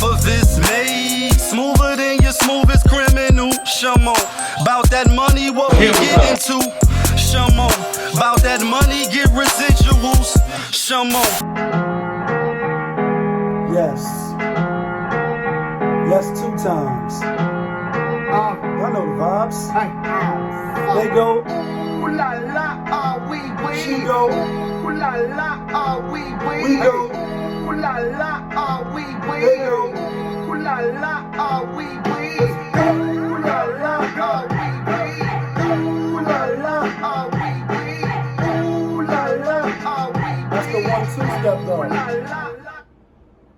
POPAVIST made smoother than your smoothest criminal. Shamo, about that money, what we get into. Shamo, about that money, get residuals. Shamo. Yes. Yes, 2 times. I know the vibes. They go. Ooh la la, are we weak? She go. Ooh la la, are we weak? We go. Ooh la la, are we weak? They go. Ooh la la, are we weak? Ooh la la, are we weak? Ooh la la, are we weak? Ooh la la, are we weak? That's the 1-2 step Ooh though. la la.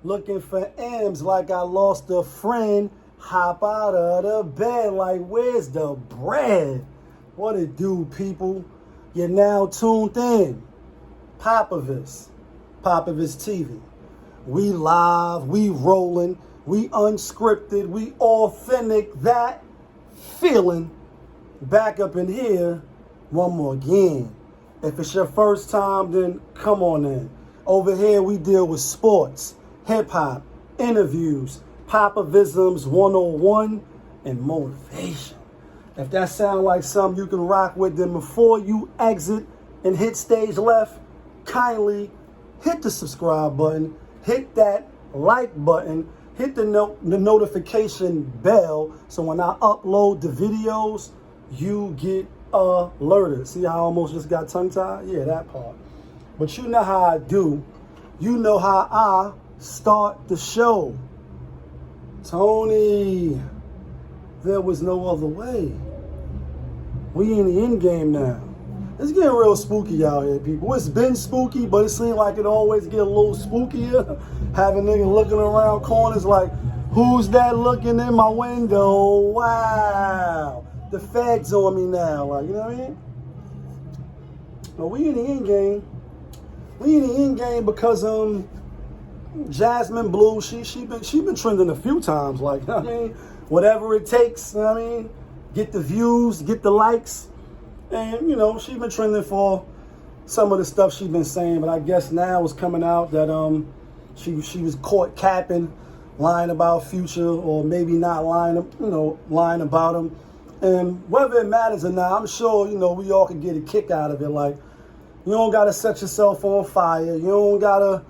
Looking for M's like I lost a friend. Hop out of the bed like, where's the bread? What it do, people? You're now tuned in. POPAVIST. POPAVIST TV. We live, we rolling, we unscripted, we authentic. That feeling. Back up in here one more again. If it's your first time, then come on in. Over here we deal with sports, hip-hop, interviews, Popavisms 101, and motivation. If that sounds like something you can rock with, then before you exit and hit stage left, kindly hit the subscribe button, hit that like button, hit the notification bell, so when I upload the videos, you get alerted. See how I almost just got tongue-tied? Yeah, that part. But you know how I do. You know how I start the show. Tony, there was no other way. We in the end game now. It's getting real spooky out here, people. It's been spooky, but it seems like it always get a little spookier. Having niggas looking around corners like, who's that looking in my window? Wow. The feds on me now, like, you know what I mean? But we in the end game. We in the end game because Jasmine Blue, she been trending a few times, like, you know what I mean? Whatever it takes, you know what I mean? Get the views, get the likes. And, you know, she been trending for some of the stuff she been saying, but I guess now it's coming out that she was caught capping, lying about Future, or maybe not lying, you know, lying about him. And whether it matters or not, I'm sure, you know, we all can get a kick out of it. Like, you don't gotta set yourself on fire. You don't gotta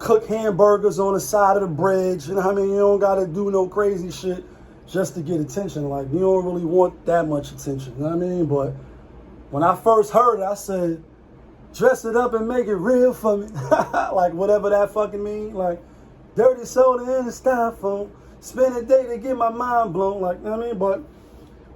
cook hamburgers on the side of the bridge. You know what I mean? You don't gotta do no crazy shit just to get attention. Like, you don't really want that much attention. You know what I mean? But when I first heard it, I said, dress it up and make it real for me. Like, whatever that fucking mean. Like, dirty soda in the styrofoam. Spend a day to get my mind blown. Like, you know what I mean? But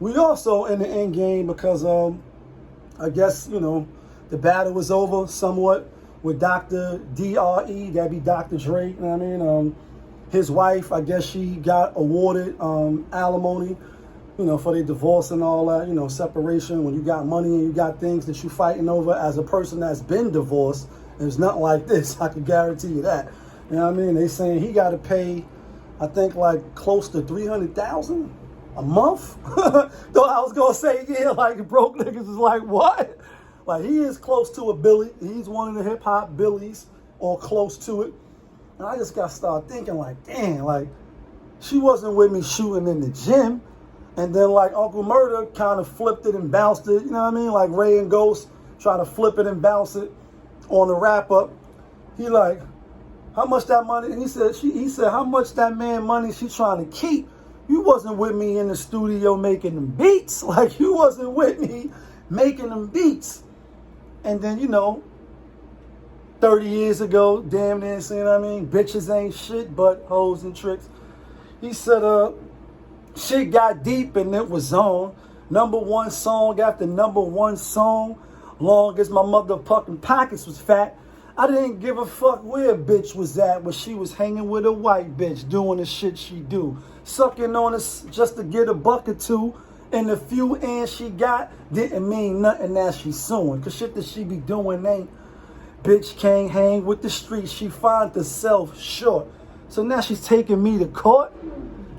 we also in the end game because I guess, you know, the battle was over somewhat with Dr. DRE, that'd be Dr. Dre, you know what I mean? His wife, I guess she got awarded alimony, you know, for their divorce and all that, you know, separation. When you got money and you got things that you fighting over as a person that's been divorced, there's nothing like this, I can guarantee you that. You know what I mean? They saying he got to pay, I think, like close to $300,000 a month. Though I was going to say, yeah, like broke niggas is like, what? Like, he is close to a Billy. He's one of the hip-hop Billies, or close to it. And I just got to start thinking, like, damn, like, she wasn't with me shooting in the gym. And then, like, Uncle Murder kind of flipped it and bounced it. You know what I mean? Like, Ray and Ghost try to flip it and bounce it on the wrap-up. He like, how much that money? And he said, how much that man money she trying to keep? You wasn't with me in the studio making them beats. Like, you wasn't with me making them beats. And then, you know, 30 years ago, damn near, you know what I mean? Bitches ain't shit but hoes and tricks. He said, shit got deep and it was on. #1 song after #1 song. Long as my motherfucking pockets was fat. I didn't give a fuck where a bitch was at when she was hanging with a white bitch doing the shit she do. Sucking on us just to get a buck or two. And the few ends she got didn't mean nothing that she suing. Cause shit that she be doing ain't. Bitch can't hang with the streets. She find herself short. So now she's taking me to court.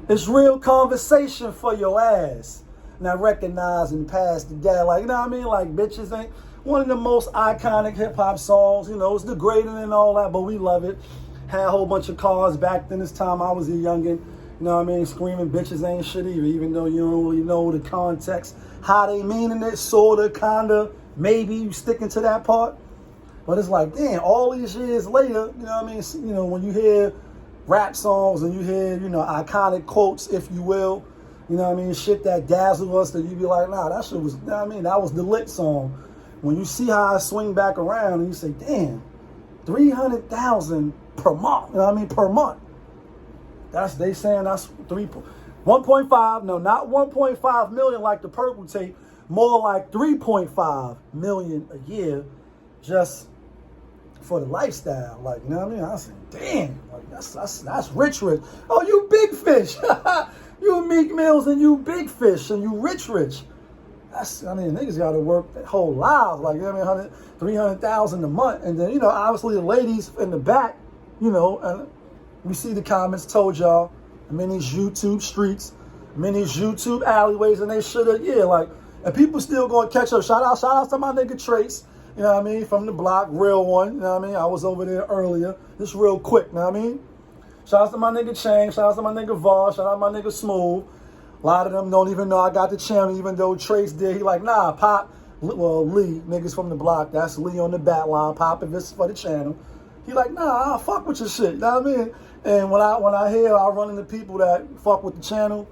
It's real conversation for your ass. Now recognize and pass the guy. Like, you know what I mean? Like, bitches ain't one of the most iconic hip hop songs. You know, it's degrading and all that, but we love it. had a whole bunch of cars back then. This time I was a youngin', you know what I mean, screaming bitches ain't shit either, even though you don't really know the context, how they meaning it, sorta, kinda, maybe you sticking to that part. But it's like, damn, all these years later, you know what I mean, you know, when you hear rap songs and you hear, you know, iconic quotes, if you will, you know what I mean, shit that dazzled us, that you be like, nah, that shit was, you know what I mean, that was the lit song. When you see how I swing back around and you say, damn, 300,000 per month, you know what I mean, per month. That's, they saying that's 1.5, no, not 1.5 million like the purple tape, more like 3.5 million a year just for the lifestyle. Like, you know what I mean? I said, damn, like that's rich. Oh, you big fish. You Meek Mills and you big fish and you rich. That's, I mean, niggas got to work their whole lives. Like, you know what I mean, 300,000 a month. And then, you know, obviously the ladies in the back, you know, and we see the comments, told y'all, I'm in these YouTube streets, I'm in these YouTube alleyways, and they should have, yeah, like, and people still going to catch up. Shout out to my nigga Trace, you know what I mean, from the block, real one, you know what I mean, I was over there earlier, just real quick, you know what I mean. Shout out to my nigga Chang, shout out to my nigga Voss, shout out to my nigga Smooth. A lot of them don't even know I got the channel, even though Trace did. He like, nah, Pop, well, Lee, niggas from the block, that's Lee on the bat line, Pop, if it's for the channel. He like, nah, I'll fuck with your shit, you know what I mean? And when I hear I run into people that fuck with the channel,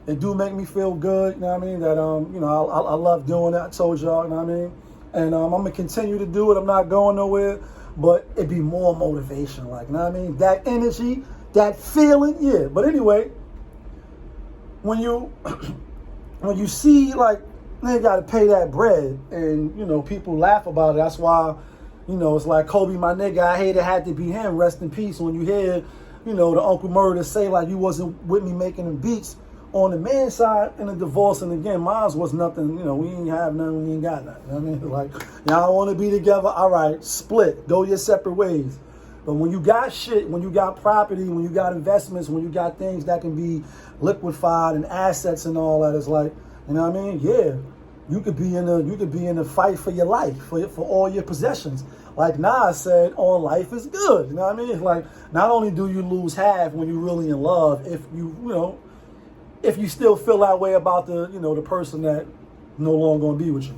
it do make me feel good, you know what I mean? That, you know, I love doing that, I told y'all, you know what I mean? And I'm going to continue to do it, I'm not going nowhere, but it be more motivation, like, you know what I mean? That energy, that feeling, yeah. But anyway, when you see, like, they got to pay that bread, and, you know, people laugh about it. That's why, you know, it's like Kobe, my nigga, I hate it had to be him, rest in peace. When you hear, you know, the Uncle Murder say, like, you wasn't with me making them beats on the man's side in a divorce, and again, mine was nothing, you know, we ain't have nothing, we ain't got nothing. You know what I mean? Like, y'all want to be together, all right, split, go your separate ways. But when you got shit, when you got property, when you got investments, when you got things that can be liquefied and assets and all that, it's like, you know what I mean? Yeah, you could be in a fight for your life, for all your possessions. Like Nas said, on life is good. You know what I mean? It's like, not only do you lose half when you're really in love, if you still feel that way about the, you know, the person that no longer gonna be with you.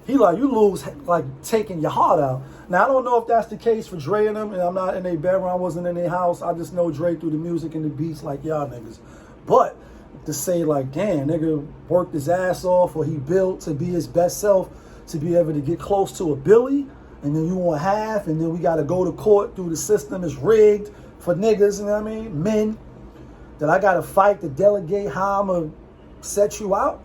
He like, you lose, like, taking your heart out. Now, I don't know if that's the case for Dre and them, and I'm not in their bedroom, I wasn't in their house. I just know Dre through the music and the beats like y'all niggas. But to say, like, damn, nigga worked his ass off, or he built to be his best self, to be able to get close to a Billy, and then you want half, and then we got to go to court through the system. It's rigged for niggas, you know what I mean? Men, that I got to fight to delegate how I'm going to set you out,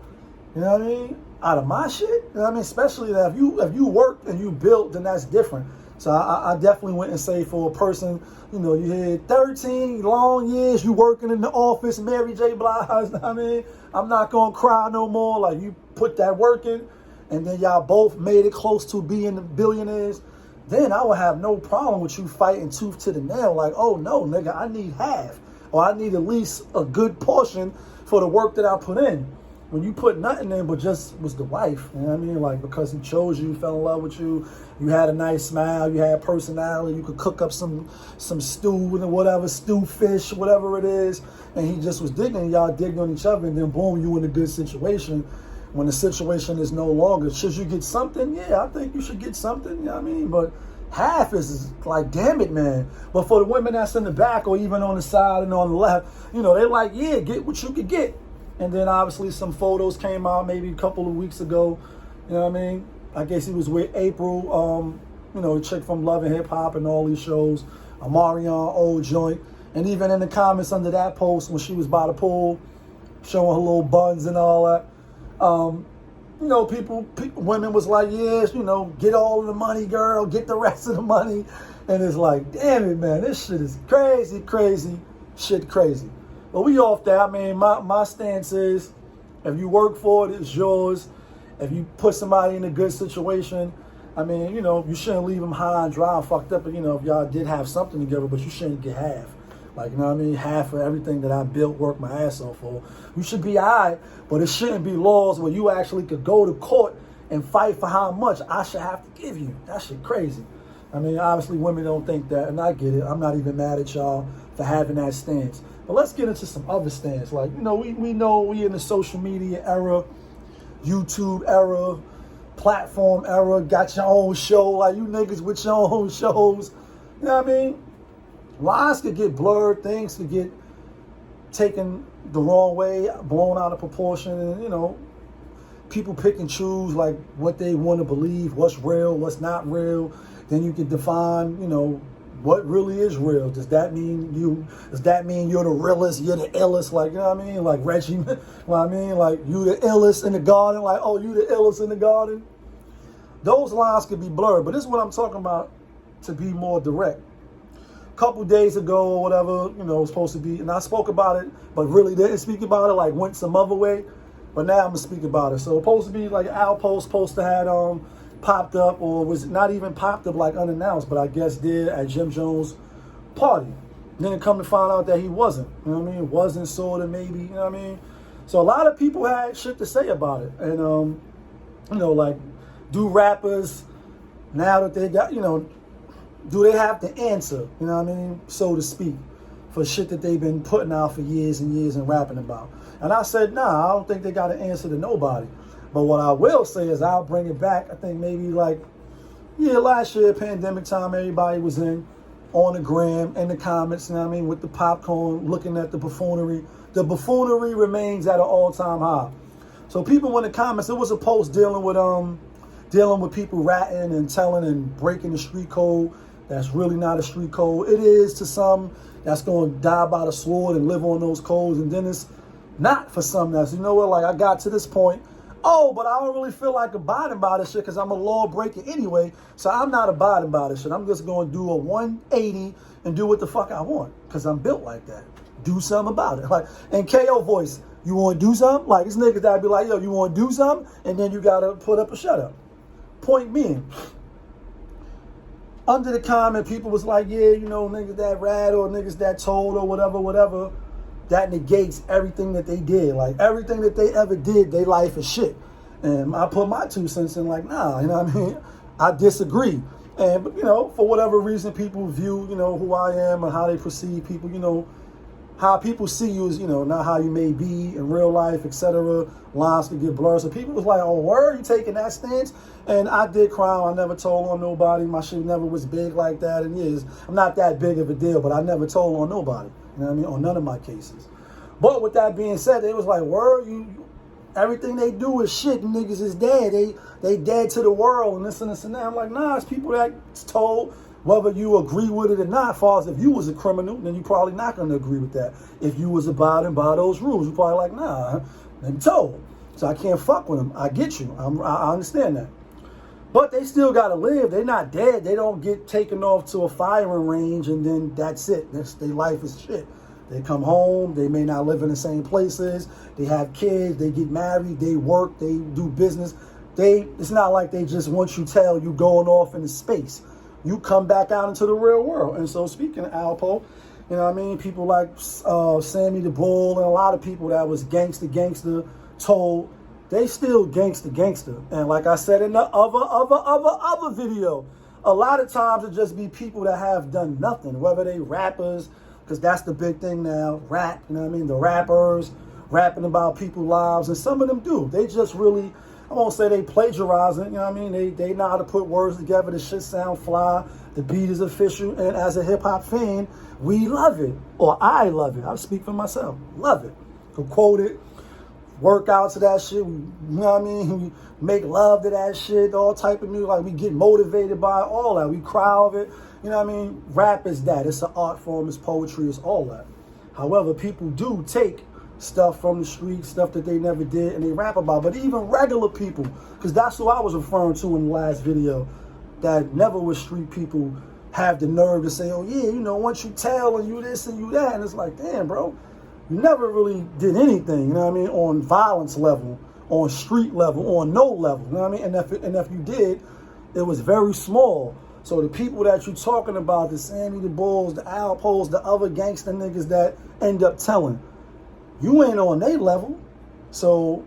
you know what I mean? Out of my shit, you know what I mean? Especially that if you worked and you built, then that's different. So I definitely wouldn't say for a person, you know, you had 13 long years, you working in the office, Mary J. Blige, you know what I mean? I'm not going to cry no more. Like, you put that work in, and then y'all both made it close to being the billionaires, then I would have no problem with you fighting tooth to the nail. Like, oh no, nigga, I need half, or I need at least a good portion for the work that I put in. When you put nothing in but just was the wife, you know what I mean? Like, because he chose you, fell in love with you, you had a nice smile, you had personality, you could cook up some stew and whatever, stew fish, whatever it is, and he just was digging, and y'all digged on each other, and then boom, you in a good situation. When the situation is no longer, should you get something? Yeah, I think you should get something, you know what I mean? But half is like, damn it, man. But for the women that's in the back or even on the side and on the left, you know, they're like, yeah, get what you could get. And then obviously some photos came out maybe a couple of weeks ago, you know what I mean? I guess he was with April, you know, the chick from Love and Hip Hop and all these shows, Amarion, Old Joint. And even in the comments under that post when she was by the pool, showing her little buns and all that, you know, women was like, yes, you know, get all of the money, girl, get the rest of the money. And it's like, damn it, man, this shit is crazy, crazy, shit crazy. But we off that. I mean, my stance is, if you work for it, it's yours. If you put somebody in a good situation, I mean, you know, you shouldn't leave them high and dry and fucked up. But, you know, if y'all did have something together, but you shouldn't get half. Like, you know what I mean? Half of everything that I built, worked my ass off for. You should be all right, but it shouldn't be laws where you actually could go to court and fight for how much I should have to give you. That shit crazy. I mean, obviously women don't think that, and I get it. I'm not even mad at y'all for having that stance. But let's get into some other stance. Like, you know, we know we in the social media era, YouTube era, platform era, got your own show, like you niggas with your own shows. You know what I mean? Lines could get blurred, things could get taken the wrong way, blown out of proportion, and you know, people pick and choose like what they want to believe, what's real, what's not real. Then you can define, you know, what really is real. Does that mean you're the realest, you're the illest, like, you know what I mean? Like Reggie, you know what I mean? Like, you the illest in the garden, like, oh, you the illest in the garden. Those lines could be blurred, but this is what I'm talking about to be more direct. A couple days ago or whatever, you know, it was supposed to be, and I spoke about it, but really didn't speak about it, like went some other way. But now I'm gonna speak about it. So it's supposed to be like Alpo supposed to have popped up, or was not even popped up like unannounced, but I guess did at Jim Jones' party. Then it come to find out that he wasn't. You know what I mean? Wasn't, sort of, maybe. You know what I mean? So a lot of people had shit to say about it, and you know, like, do rappers now that they got, you know, do they have to answer? You know what I mean, so to speak, for shit that they've been putting out for years and years and rapping about? And I said, nah, I don't think they got to answer to nobody. But what I will say is I'll bring it back. I think maybe like, yeah, last year, pandemic time, everybody was on the gram, in the comments, you know what I mean, with the popcorn, looking at the buffoonery. The buffoonery remains at an all-time high. So people in the comments, it was a post dealing with people ratting and telling and breaking the street code. That's really not a street code. It is to some that's going to die by the sword and live on those codes. And then it's not for some that's, you know what, like, I got to this point. Oh, but I don't really feel like abiding by this shit because I'm a law breaker anyway. So I'm not abiding by this shit. I'm just going to do a 180 and do what the fuck I want because I'm built like that. Do something about it. Like, and KO voice, you want to do something? Like, this nigga that be like, yo, you want to do something? And then you got to put up a shut up. Point being, under the comment, people was like, yeah, you know, niggas that rat or niggas that told or whatever. That negates everything that they did. Like, everything that they ever did, their life is shit. And I put my 2 cents in, like, nah, you know what I mean? I disagree. And, you know, for whatever reason, people view, you know, who I am and how they perceive people, you know, how people see you is, you know, not how you may be in real life, etc. Lines can get blurred. So people was like, oh, word, you taking that stance? And I did cry. I never told on nobody. My shit never was big like that. And yes, I'm not that big of a deal, but I never told on nobody. You know what I mean? On none of my cases. But with that being said, it was like, word, everything they do is shit. Niggas is dead. They dead to the world and this and that. I'm like, nah, it's people that's told, whether you agree with it or not. As far as if you was a criminal, then you probably not going to agree with that. If you was abiding by those rules, you probably like, nah, they told. So I can't fuck with them. I get you. I understand that. But they still got to live. They're not dead. They don't get taken off to a firing range and then that's it. Their life is shit. They come home. They may not live in the same places. They have kids. They get married. They work. They do business. It's not like they just, once you tell, you going off into space. You come back out into the real world. And so speaking of Alpo, you know what I mean? People like Sammy the Bull and a lot of people that was gangster told, they still gangster. And like I said in the other video, a lot of times it just be people that have done nothing, whether they rappers, because that's the big thing now, rap, you know what I mean? The rappers rapping about people's lives, and some of them do. They just really, I won't say they plagiarizing, you know what I mean? They know how to put words together, the shit sound fly, the beat is official, and as a hip-hop fan, we love it, or I love it. I speak for myself, love it. Could quote it, work out to that shit, you know what I mean? We make love to that shit, all type of music, like we get motivated by it, all that. We cry over it, you know what I mean? Rap is that, it's an art form, it's poetry, it's all that. However, people do take stuff from the street, stuff that they never did, and they rap about. But even regular people, because that's who I was referring to in the last video, that never was street people, have the nerve to say, oh yeah, you know, once you tell and you this and you that, and it's like, damn, bro, you never really did anything, you know what I mean, on violence level, on street level, on no level, you know what I mean? And if you did, it was very small. So the people that you're talking about, the Sammy the Bulls, the Alpos, the other gangster niggas that end up telling, you ain't on their level. So,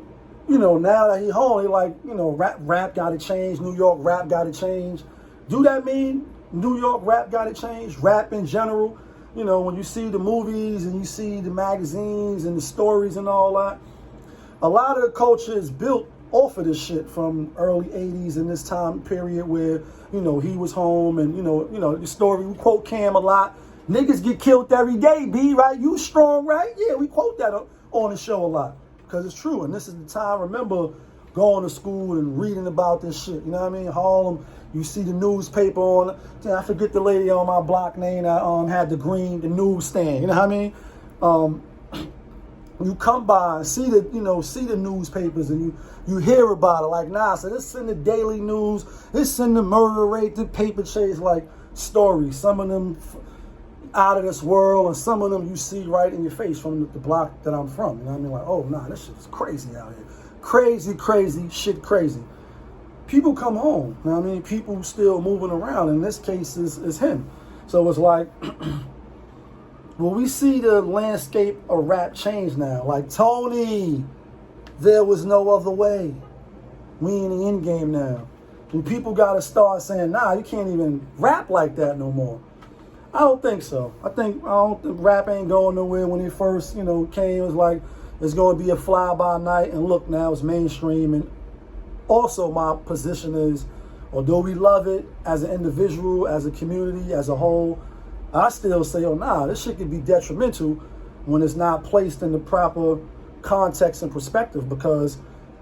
you know, now that he home, they like, you know, rap got to change, New York rap got to change. Do that mean New York rap got to change, rap in general. You know, when you see the movies and you see the magazines and the stories and all that, a lot of the culture is built off of this shit from early 80s and this time period where, you know, he was home and, you know, the story, we quote Cam a lot. Niggas get killed every day, B, right? You strong, right? Yeah, we quote that on the show a lot because it's true. And this is the time, remember, going to school and reading about this shit. You know what I mean? Harlem, you see the newspaper on, I forget the lady on my block name that had the newsstand. You know what I mean? You come by and see the newspapers and you hear about it. Like, nah, so this in the daily news, this in the murder rate, the paper chase, like stories. Some of them out of this world, and some of them you see right in your face from the block that I'm from. You know what I mean? Like, oh, nah, this shit is crazy out here. Crazy, shit crazy. People come home. You know what I mean? People still moving around. In this case, is him. So it's like, well, we see the landscape of rap change now. Like, Tony, there was no other way. We in the end game now. And people got to start saying, nah, you can't even rap like that no more. I don't think so. I don't think rap ain't going nowhere. When it first, came, it was like, it's going to be a fly-by-night. And look, now it's mainstream. And also my position is, although we love it as an individual, as a community, as a whole, I still say, oh, nah, this shit could be detrimental when it's not placed in the proper context and perspective. Because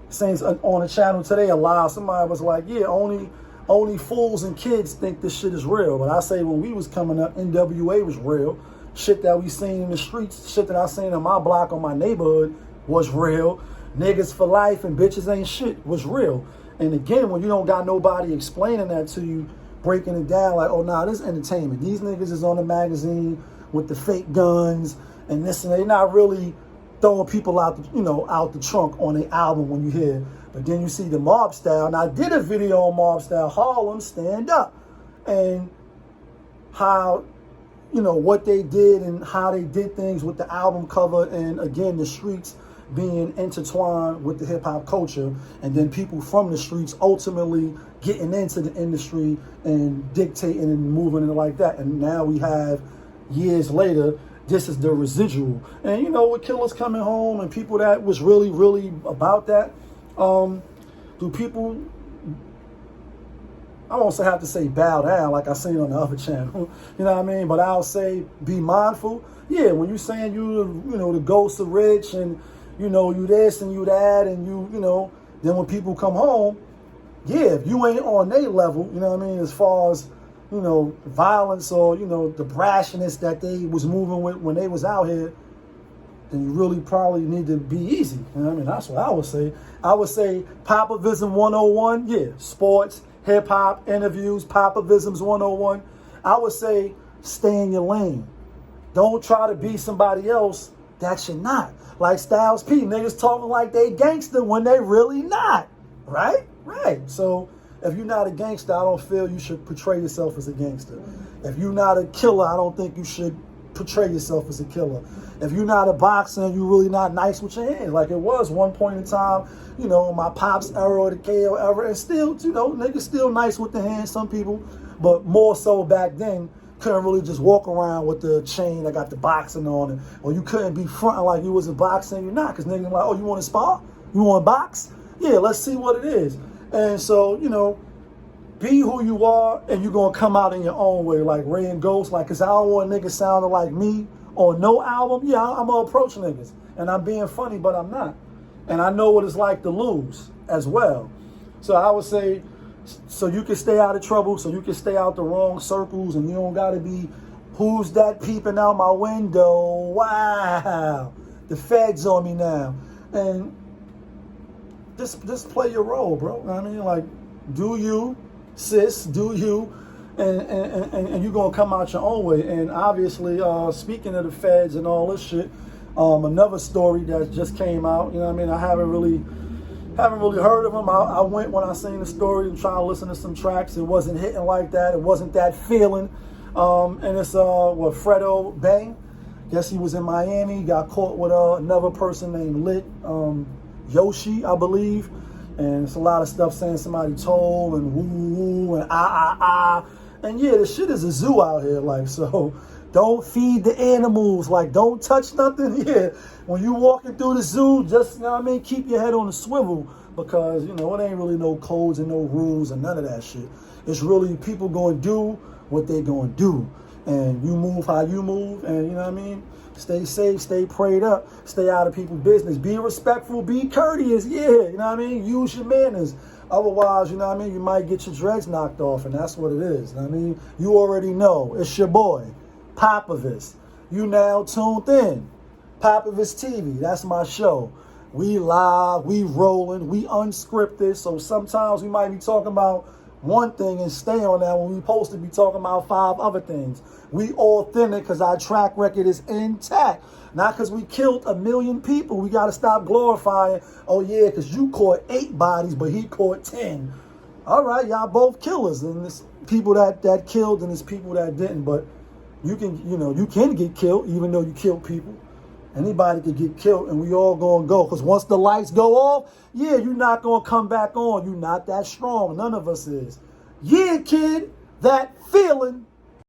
since on the channel today, somebody was like, yeah, only fools and kids think this shit is real. But I say when we was coming up, NWA was real. Shit that we seen in the streets, shit that I seen in my block or my neighborhood was real. Niggas for life and bitches ain't shit was real. And again, when you don't got nobody explaining that to you, breaking it down like, oh, nah, this is entertainment. These niggas is on the magazine with the fake guns and this and they not really throwing people out the trunk on an album when you hear. But then you see the mob style. And I did a video on mob style, Harlem Stand Up. And how, what they did and how they did things with the album cover. And again, the streets being intertwined with the hip hop culture. And then people from the streets ultimately getting into the industry and dictating and moving and like that. And now we have, years later, this is the residual. And with killers coming home and people that was really, really about that, do people, I won't have to say bow down like I seen on the other channel, you know what I mean? But I'll say be mindful. Yeah, when you saying the ghost of rich and, you this and you that and then when people come home, yeah, if you ain't on their level, you know what I mean, as far as, violence or, the brashness that they was moving with when they was out here, then you really probably need to be easy. You know what I mean? That's what I would say. I would say Popavism 101, yeah, sports, hip-hop, interviews, Popavisms 101. I would say stay in your lane. Don't try to be somebody else that you're not. Like Styles P, niggas talking like they gangster when they really not, right? Right. So if you're not a gangster, I don't feel you should portray yourself as a gangster. If you're not a killer, I don't think you should portray yourself as a killer. If you're not a boxer and you're really not nice with your hands, like it was one point in time, my Pops era or the KO era, and still, niggas still nice with the hands, some people, but more so back then, couldn't really just walk around with the chain that got the boxing on it, or you couldn't be fronting like you was a boxer and you're not, because niggas like, oh, you want to spar? You want to box? Yeah, let's see what it is. And so, be who you are, and you're going to come out in your own way, like Ray and Ghost, like, because I don't want niggas sounding like me on no album. Yeah, I'm going to approach niggas, and I'm being funny, but I'm not. And I know what it's like to lose as well. So I would say, so you can stay out of trouble, so you can stay out the wrong circles, and you don't got to be, who's that peeping out my window? Wow, the feds on me now. And just play your role, bro. I mean, like, do you, sis, do you, and you're gonna come out your own way. And obviously, speaking of the feds and all this shit, another story that just came out, you know what I mean? I haven't really heard of them. I went when I seen the story and trying to listen to some tracks. It wasn't hitting like that. It wasn't that feeling. And it's FREDOBANG. Guess he was in Miami. Got caught with another person named Lit Yoshi, I believe. And it's a lot of stuff saying somebody told and woo and And yeah, the shit is a zoo out here, like, so don't feed the animals, like, don't touch nothing. Yeah, when you walking through the zoo, just, you know what I mean, keep your head on the swivel, because, you know, it ain't really no codes and no rules and none of that shit. It's really people gonna do what they gonna do, and you move how you move, and you know what I mean, stay safe, stay prayed up, stay out of people's business, be respectful, be courteous, yeah, you know what I mean, use your manners. Otherwise, you know what I mean, you might get your dreads knocked off, and that's what it is. You know what I mean, you already know. It's your boy, POPAVIST. You now tuned in. POPAVIST TV, that's my show. We live, we rolling, we unscripted, so sometimes we might be talking about one thing and stay on that when we supposed to be talking about 5 other things. We authentic because our track record is intact. Not because we killed 1 million people. We got to stop glorifying, oh yeah, because you caught 8 bodies, but he caught 10. All right, y'all both killers. And there's people that killed and there's people that didn't. But you can get killed even though you killed people. Anybody could get killed, and we all gonna go. Because once the lights go off, yeah, you're not gonna come back on. You're not that strong. None of us is. Yeah, kid, that feeling.